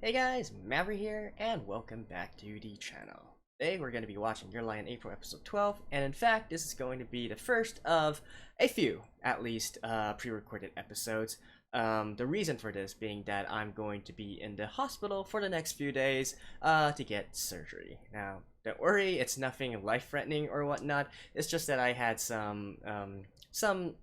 Hey guys, Maverick here, and welcome back to the channel. Today we're going to be watching Your Lie in April episode 12, and in fact this is going to be the first of a few, at least, pre-recorded episodes. The reason for this being that I'm going to be in the hospital for the next few days to get surgery. Now, don't worry, it's nothing life-threatening or whatnot, it's just that I had some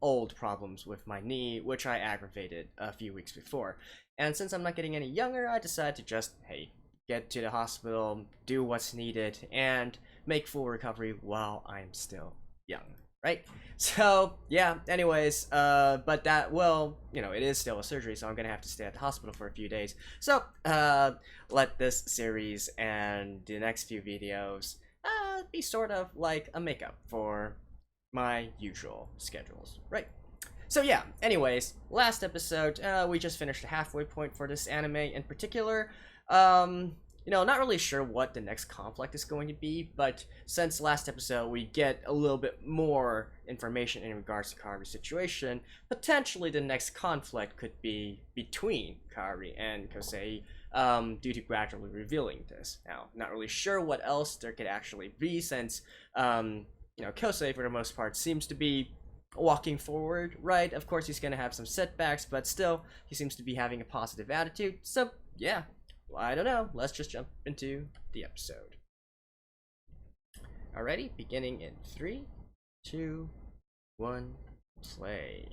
old problems with my knee, which I aggravated a few weeks before. And since I'm not getting any younger, I decided to just, hey, get to the hospital, do what's needed, and make full recovery while I'm still young, right? So, yeah, anyways, but that, well, it is still a surgery, so I'm gonna have to stay at the hospital for a few days. So, let this series and the next few videos, be sort of like a makeup for my usual schedules, right? So yeah, anyways, last episode, we just finished the halfway point for this anime in particular. Not really sure what the next conflict is going to be, but since last episode we get a little bit more information in regards to Kaori's situation, potentially the next conflict could be between Kaori and Kousei, due to gradually revealing this. Now, not really sure what else there could actually be since, Kousei for the most part seems to be walking forward, right? Of course, he's gonna have some setbacks, but still, he seems to be having a positive attitude. So, yeah, well, I don't know. Let's just jump into the episode. Alrighty, beginning in 3, 2, 1, play.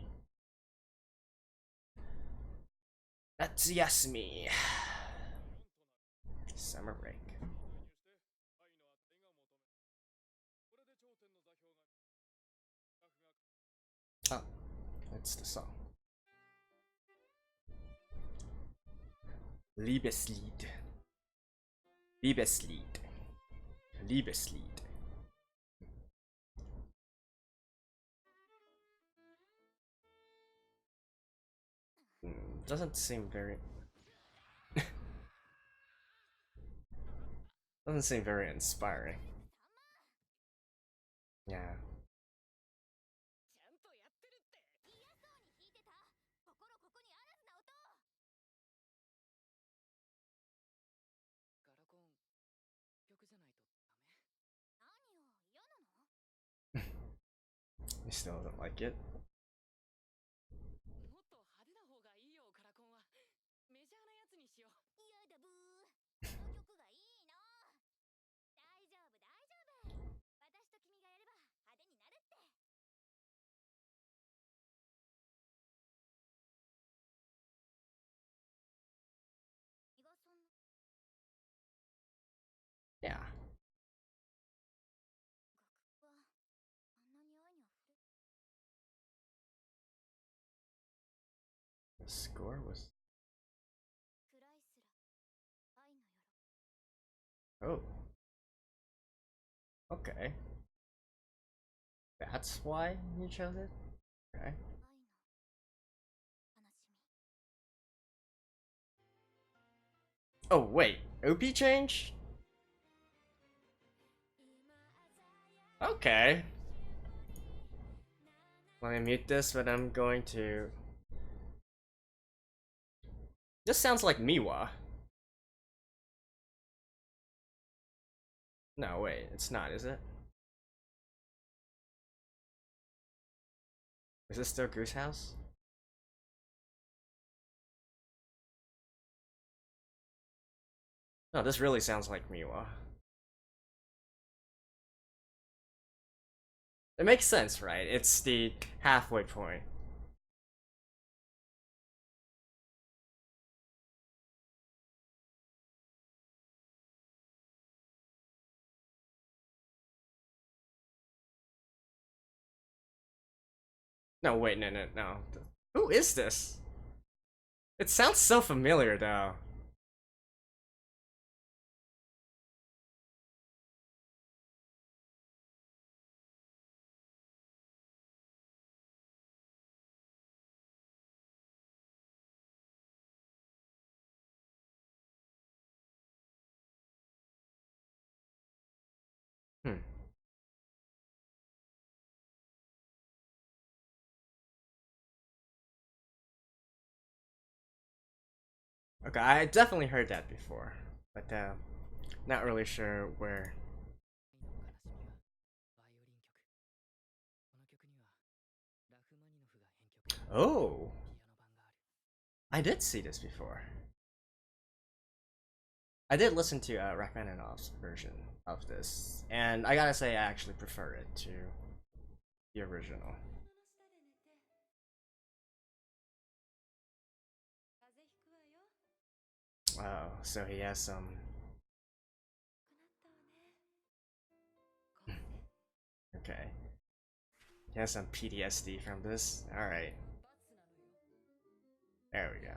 Natsuyasumi. Summer break. Oh, that's the song. Liebeslied. Liebeslied. Liebeslied. Doesn't seem very... doesn't seem very inspiring. Yeah. He still doesn't like it. Yeah. The score was... oh. Okay. That's why you chose it? Okay. Oh, wait. OP change? Okay. Let me mute this, but I'm going to... this sounds like Miwa. No, wait. It's not, is it? Is this still Goose House? No, this really sounds like Miwa. It makes sense, right? It's the halfway point. No, wait, no. Who is this? It sounds so familiar, though. Hmm. Okay, I definitely heard that before, but not really sure where. Oh, I did see this before. I did listen to Rachmaninoff's version of this, and I gotta say I actually prefer it to the original. Oh, so he has some. Okay, he has some PTSD from this. All right, there we go.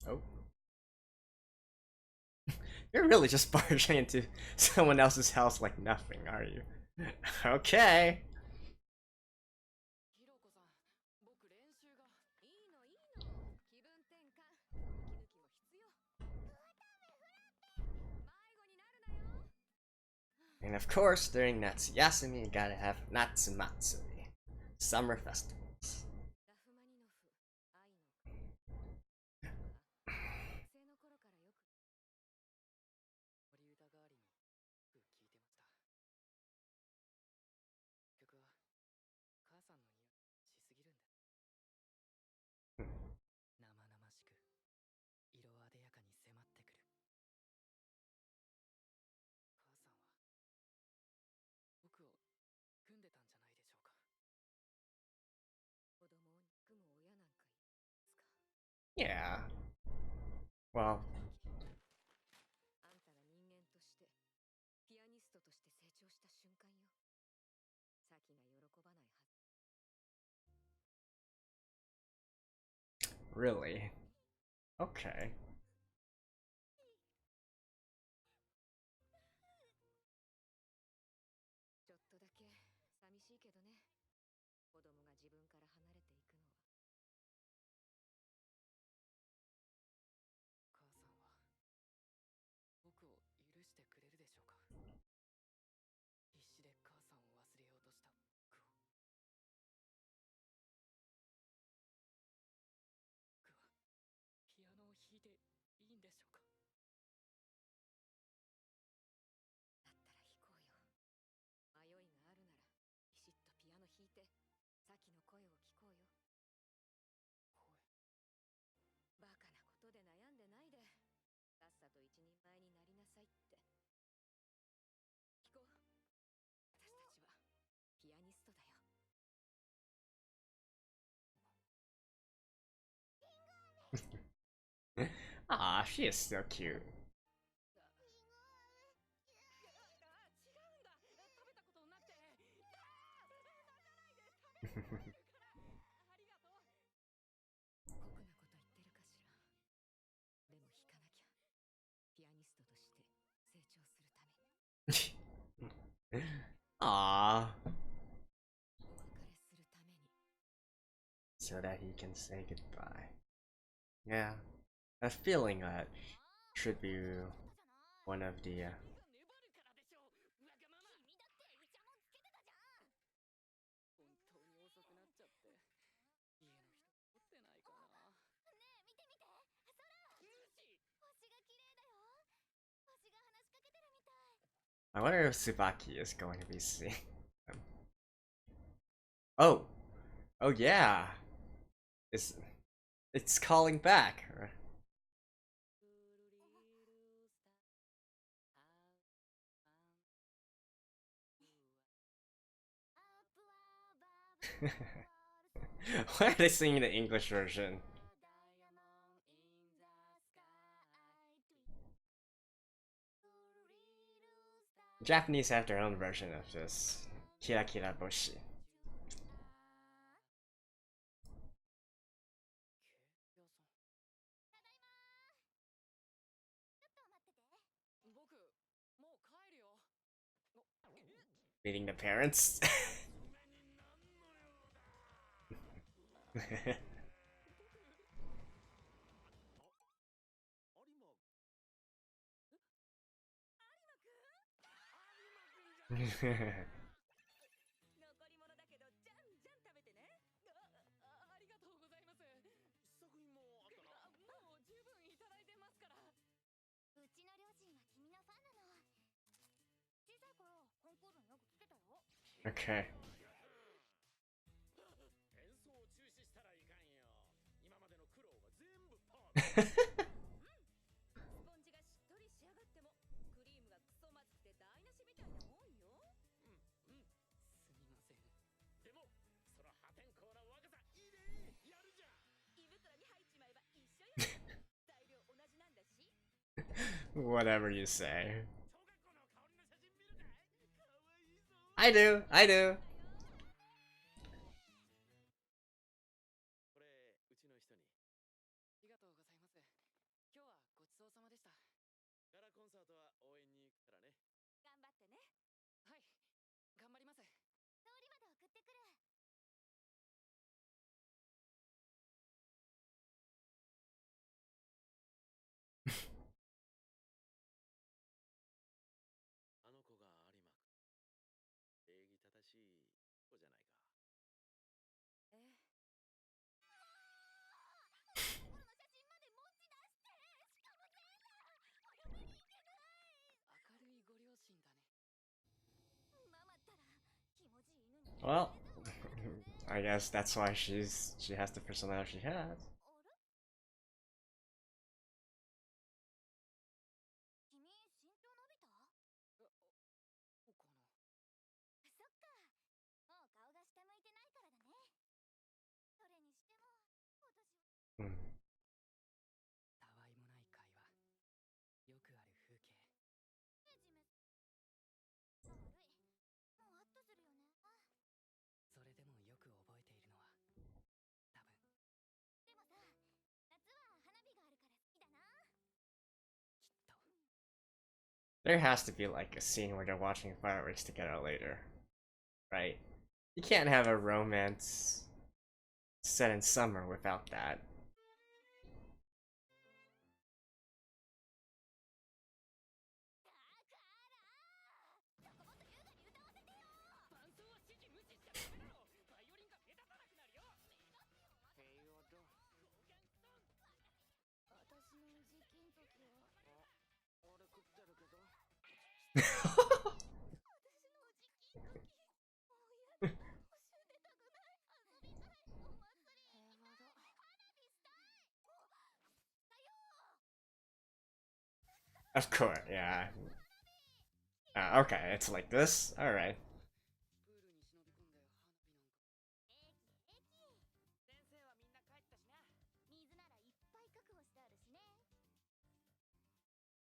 Oh, you're really just barging into someone else's house like nothing, are you? Okay. And of course, during Natsuyasumi, you gotta have Natsumatsuri, summer festivals. Yeah. Well, really? Okay. Ah, she is so cute. Ah, so that he can say goodbye. Yeah, a feeling that should be one of the. I wonder if Tsubaki is going to be seeing them. Oh, oh yeah, it's it's calling back. Why are they singing the English version? Japanese have their own version of this. Kira Kira Boshi. Meeting the parents. Okay. Whatever you say. I do, I do. Well, I guess that's why she has the personality she has. Hmm. There has to be like a scene where they're watching fireworks together later, right? You can't have a romance set in summer without that. Of course, yeah. Okay, it's like this? Alright.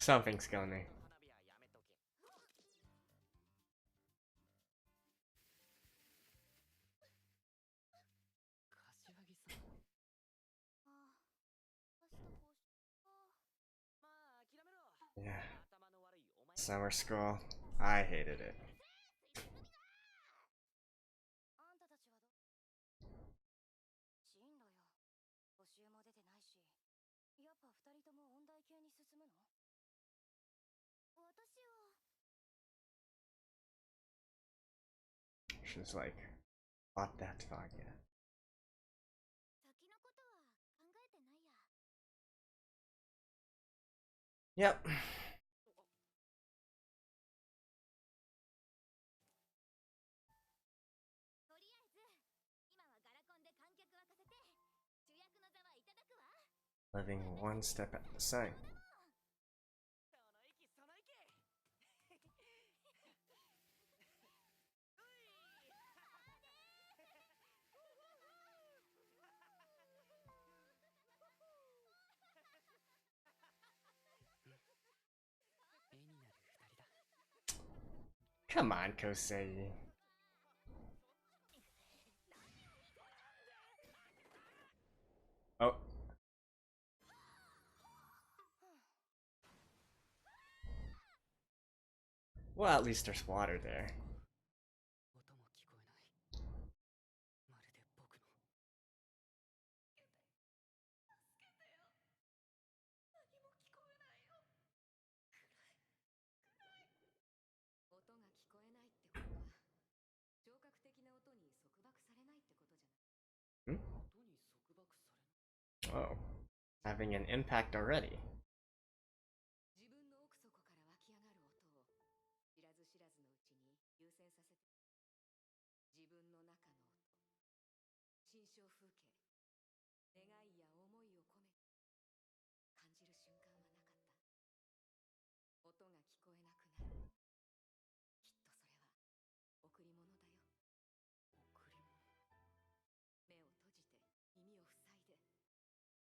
Something's going. Yeah. Summer school. I hated it. She's like, what that fuck, yeah. Yep. Living one step at a time. Come on, Kousei. Oh. Well, at least there's water there. Oh, having an impact already. 自分の奥底から湧き上がる音を知らず知らずのうちに優先させて、自分の中の音、心象風景、願いや思いを込めて感じる瞬間はなかった。音が聞こえなくなる。きっとそれは贈り物だよ。贈り物。目を閉じて耳を塞いで、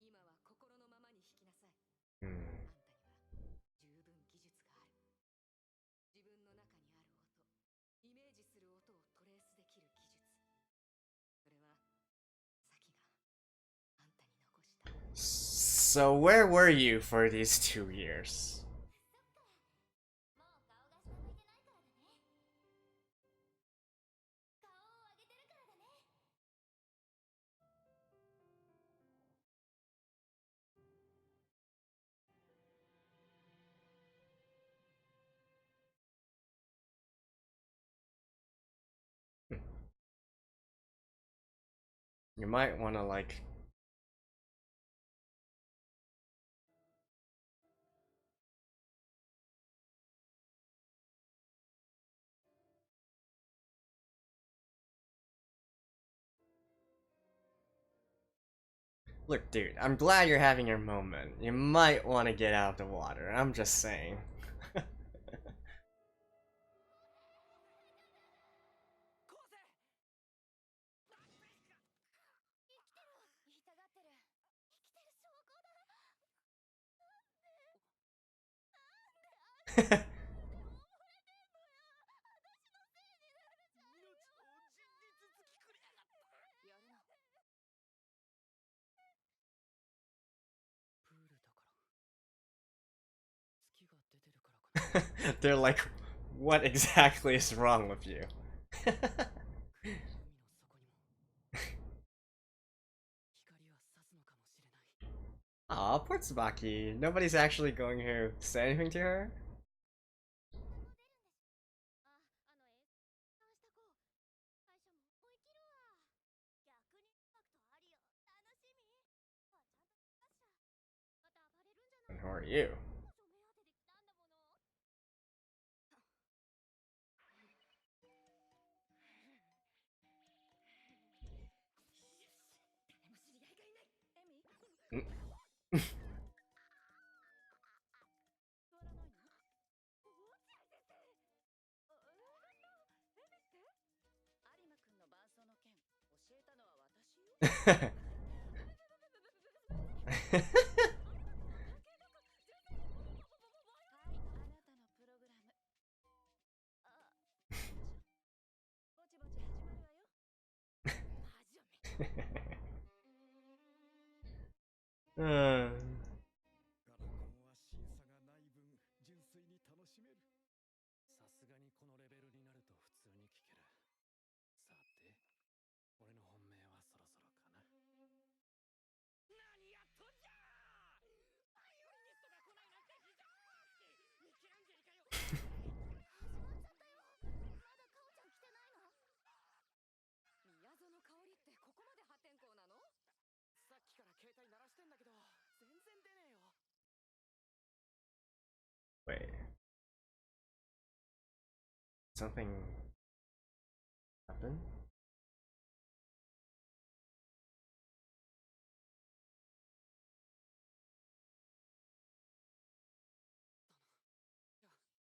今は心のままに弾きなさい。あんたには十分技術がある。自分の中にある音、イメージする音をトレースできる技術。それはサキがあんたに残した。 So where were you for these 2 years? もう顔が下向いてないからだね。顔を上げてるからだね。You might want to like look, dude, I'm glad you're having your moment. You might want to get out of the water. I'm just saying. 痛がってる。生きてる証拠だ。なんで溺れてんのよ。私のせいになるじゃんよ。命を実つきくれやがった。やるの。プールだから。月が出てるからかな。They're like, what exactly is wrong with you? 海の底にも光は差すのかもしれない。 Aw, poor Tsubaki. Nobody's actually going to say anything to her? あ、参した子。会社も思い切るわ。逆にインパクトありよ。楽しみ。はちゃんとかしら。また暴れるんじゃない And who are you? 少女目当てで来たんだもの。誰も知り合いがいない。エミ。座らないの？落合先生。エミって？有馬くんの伴奏の件教えたのは私よ。はい、あなたのプログラム。あ、ぼちぼち始まるわよ。始め。うん。ガラコンは審査がない分純粋に楽しめる。さすがにこのレベルになると普通に聞ける。さて、俺の本命はそろそろかな。何やっとんじゃー。バイオリニストが来ないなんて非常識。ミケランジェリかよ。始まっちゃったよ。まだカオちゃん来てないの？宮園香織ってここまで破天荒なの？さっきから携帯鳴らしてんだけど全然出ねえよ。 Wait. Something happened?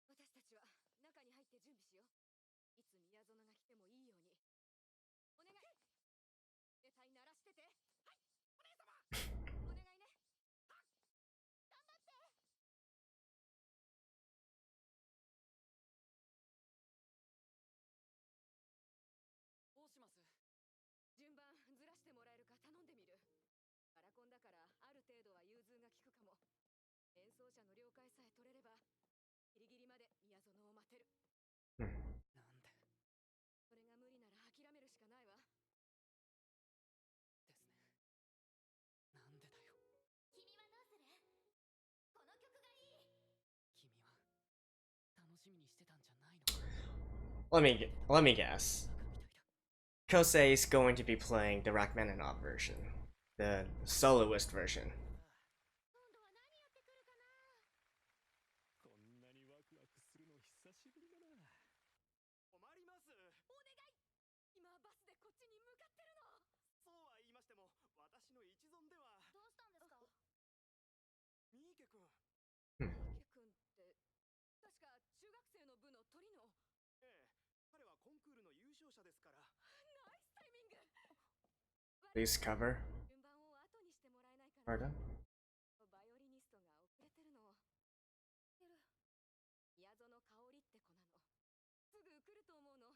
私たちは中に入って準備しよう。いつ宮園が来てもいいように。お願い。携帯鳴らしてて。はい、お姉様。お願いね。はっ、頑張って。どうします？順番ずらしてもらえるか頼んでみる。ガラコンだからある程度は融通が利くかも。演奏者の了解さえ取れればギリギリまで宮園を待てる。なんでそれが無理なら諦めるしかないわ。ですね。なんでだよ。君はどうする？この曲がいい。君は楽しみにしてたんじゃないの？ Let me guess. バカみたいだ。 Kousei is going to be playing the Rachmaninoff version. the soloist version. 今度は何やってくるかな。こんなにワクワクするの久しぶりだな。困ります。お願い。今バスでこっちに向かってるの。そうは言いましても、私の一存では。どうしたんですか。三池君。三池君って確か中学生の部の鳥の。ええ、彼はコンクールの優勝者ですから。ナイスタイミング。 Please cover. 順番を後にしてもらえないかな。 Pardon? バイオリニストが遅れてるのを知ってる。宮園香織って子なの。すぐ来ると思うの。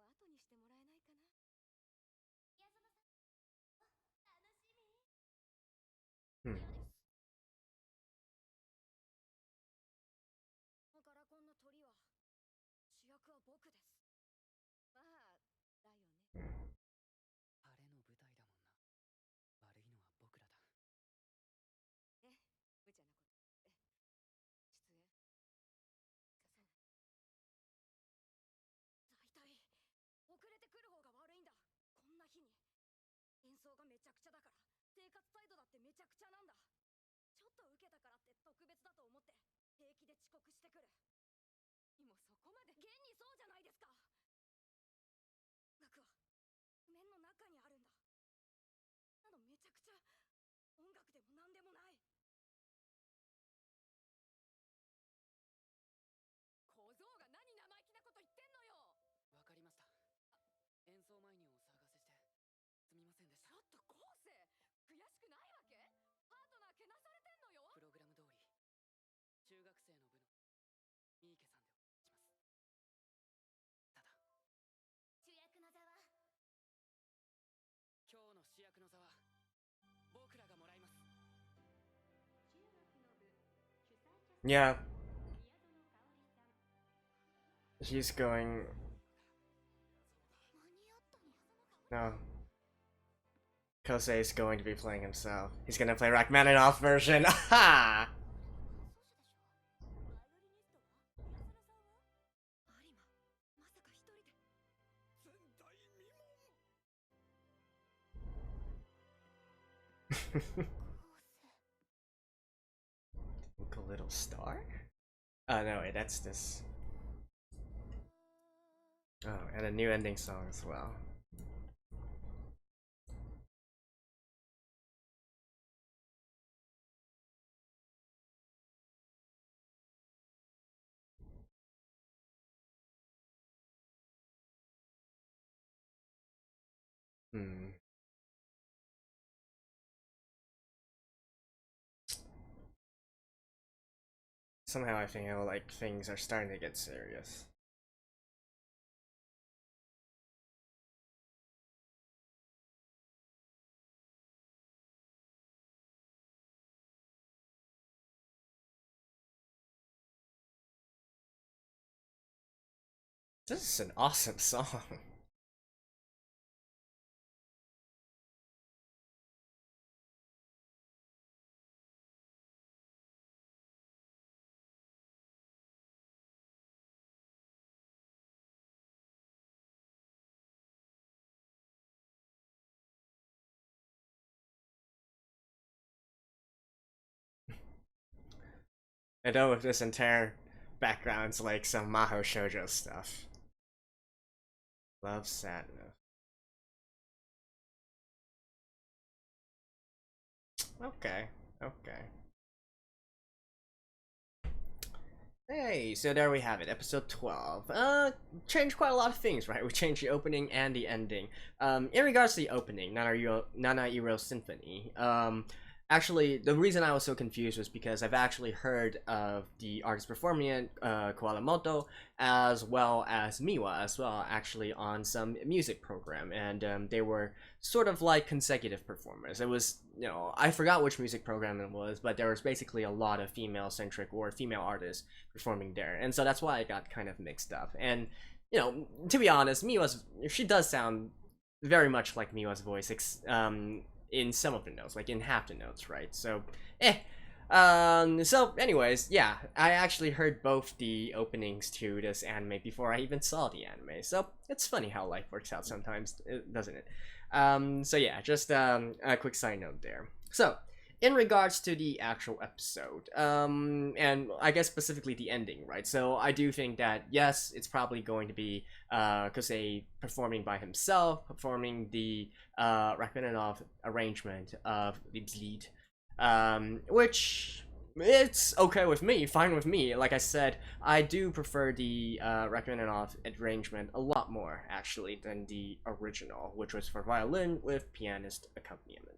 後にしてもらえないかな。宮園さん、楽しみ。嫌です。ガラコンの鳥は主役は僕です。まあだよね。晴れの舞台だもんな。悪いのは僕らだ。無茶なこと言って出演そう。大体遅れてくる方が悪いんだ。こんな日に演奏がめちゃくちゃだから生活態度だってめちゃくちゃなんだ。ちょっと受けたからって特別だと思って平気で遅刻してくる。もうそこまで現にそうじゃないですか。楽は譜面の中にあるんだ。なのめちゃくちゃ音楽でもなんでもない。小僧が何生意気なこと言ってんのよ。わかりました。演奏前にお騒がせしてすみませんでした。ちょっと昴生、悔しくないわけ。パートナーけなされてんのよ。プログラム通り中学生の部の三池さんでお願いします。ただ主役の座は今日の主役の座は僕らがもらいます。 Yeah. He's going. No. Kousei is going to be playing himself. He's gonna play Rachmaninoff version. Ha! 前代未聞。 Twinkle Little Star? Oh no, wait, that's this. Oh, and a new ending song as well. Somehow I feel like things are starting to get serious. This is an awesome song. I know if this entire background's like some Maho Shoujo stuff. Love sadness. Okay, okay. Hey, so there we have it, episode 12. Changed quite a lot of things, right? We changed the opening and the ending. In regards to the opening, Nanairo Symphony, actually, the reason I was so confused was because I've actually heard of the artist performing it, Kawamoto, as well as Miwa, as well, actually, on some music program, and they were sort of like consecutive performers. It was, I forgot which music program it was, but there was basically a lot of female-centric or female artists performing there, and so that's why I got kind of mixed up. And, to be honest, she does sound very much like Miwa's voice, in some of the notes, like in half the notes, right? So, so anyways, yeah, I actually heard both the openings to this anime before I even saw the anime, so it's funny how life works out sometimes, doesn't it? So yeah, just a quick side note there. So, in regards to the actual episode, and I guess specifically the ending, right? So I do think that yes, it's probably going to be Kousei performing by himself, performing the Rachmaninoff arrangement of the lead, which it's okay with me, fine with me. Like I said, I do prefer the Rachmaninoff arrangement a lot more actually than the original, which was for violin with pianist accompaniment.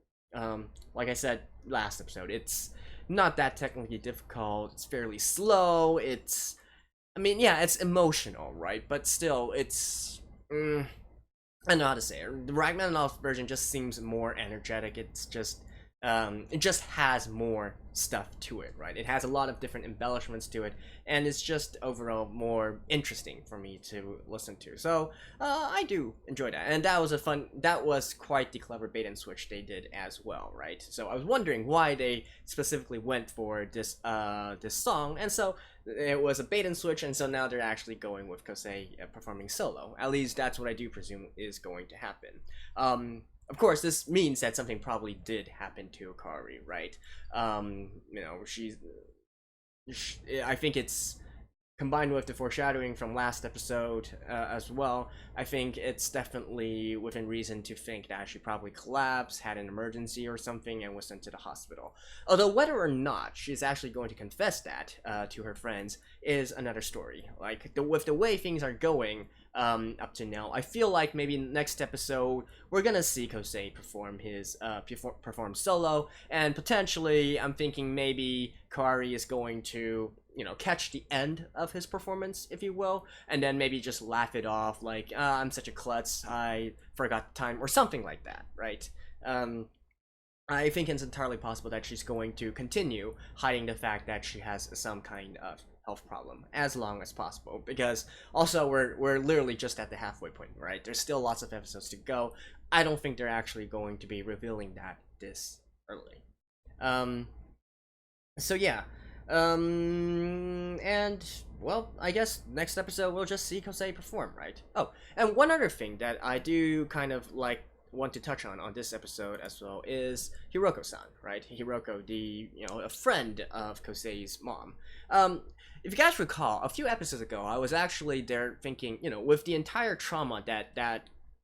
Like I said last episode, it's not that technically difficult. It's fairly slow. I mean, yeah, it's emotional, right? But still, I don't know how to say it. The Rachmaninoff version just seems more energetic. It just has more stuff to it, right? It has a lot of different embellishments to it, and it's just overall more interesting for me to listen to. So I do enjoy that, and that was quite the clever bait and switch they did as well, right? So I was wondering why they specifically went for this song, and so it was a bait and switch, and so now they're actually going with Kousei performing solo. At least that's what I do presume is going to happen. Of course, this means that something probably did happen to Kaori, right? I think it's combined with the foreshadowing from last episode as well. I think it's definitely within reason to think that she probably collapsed, had an emergency or something, and was sent to the hospital. Although whether or not she's actually going to confess that to her friends is another story. Like, with the way things are going up to now, I feel like maybe next episode we're gonna see Kousei perform solo, and potentially I'm thinking maybe Kaori is going to catch the end of his performance, if you will, and then maybe just laugh it off like, I'm such a klutz, I forgot the time, or something like that, right? I think it's entirely possible that she's going to continue hiding the fact that she has some kind of health problem as long as possible, because also we're literally just at the halfway point, right? There's still lots of episodes to go. I don't think they're actually going to be revealing that this early. So yeah. And well, I guess next episode we'll just see Kousei perform, right? Oh, and one other thing that I do kind of want to touch on this episode as well is Hiroko-san, right? Hiroko, a friend of Kousei's mom. If you guys recall, a few episodes ago, I was actually there thinking, with the entire trauma that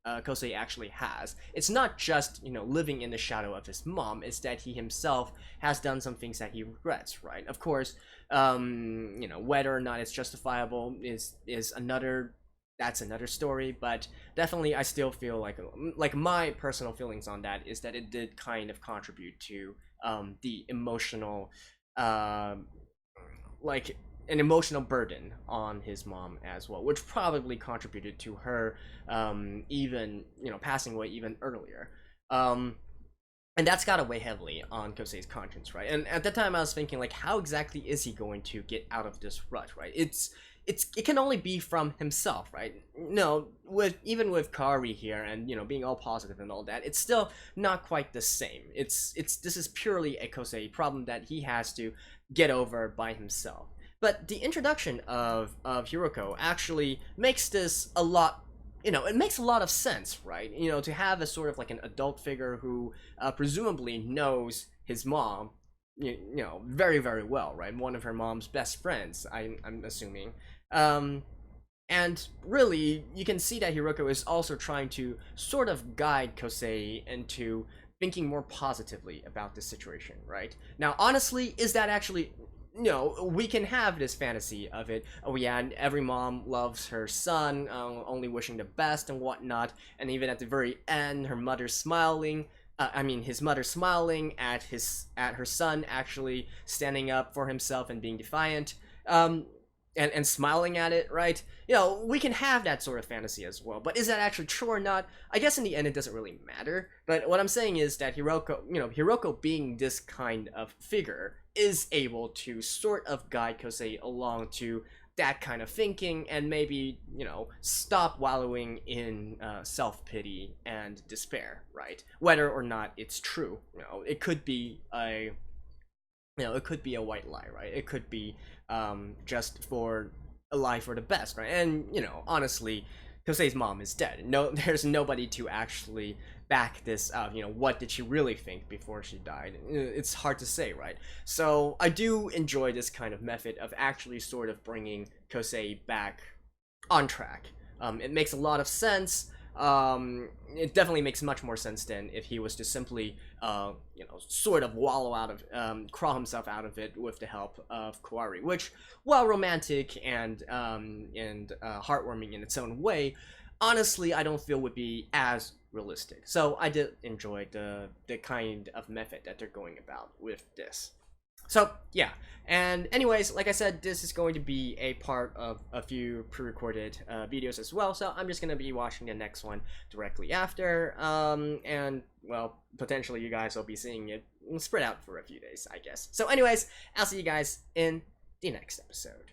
Kousei actually has, it's not just living in the shadow of his mom. It's that he himself has done some things that he regrets, right? Of course, whether or not it's justifiable is another story, but definitely I still feel like my personal feelings on that is that it did kind of contribute to the emotional an emotional burden on his mom as well, which probably contributed to her even passing away even earlier. And that's gotta weigh heavily on Kousei's conscience, right? And at the time I was thinking, like, how exactly is he going to get out of this rut, right? It can only be from himself, right? No, even with Kaori here and being all positive and all that, it's still not quite the same. This is purely a Kousei problem that he has to get over by himself. But the introduction of Hiroko actually makes this a lot, it makes a lot of sense, right? To have a sort of like an adult figure who presumably knows his mom, very, very well, right? One of her mom's best friends, I'm assuming. And really, you can see that Hiroko is also trying to sort of guide Kousei into thinking more positively about this situation, right? Now, honestly, is that actually... we can have this fantasy of it. Oh yeah, and every mom loves her son, only wishing the best and whatnot. And even at the very end, his mother smiling at her son actually standing up for himself and being defiant. And smiling at it, right? We can have that sort of fantasy as well. But is that actually true or not? I guess in the end it doesn't really matter. But what I'm saying is that Hiroko being this kind of figure is able to sort of guide Kousei along to that kind of thinking and maybe, stop wallowing in self-pity and despair, right? Whether or not it's true, it could be a white lie, right? It could be just for a lie for the best, right? And honestly, Kousei's mom is dead. No, there's nobody to actually back this out. You know, what did she really think before she died? It's hard to say, right? So I do enjoy this kind of method of actually sort of bringing Kousei back on track. It makes a lot of sense. It definitely makes much more sense than if he was to simply, you know, sort of wallow out of, crawl himself out of it with the help of Kaori, which, while romantic and heartwarming in its own way, honestly, I don't feel would be as realistic. So I did enjoy the kind of method that they're going about with this. So yeah, and anyways, like I said, this is going to be a part of a few pre-recorded videos as well, so I'm just going to be watching the next one directly after, and well, potentially you guys will be seeing it spread out for a few days, I guess. So anyways, I'll see you guys in the next episode.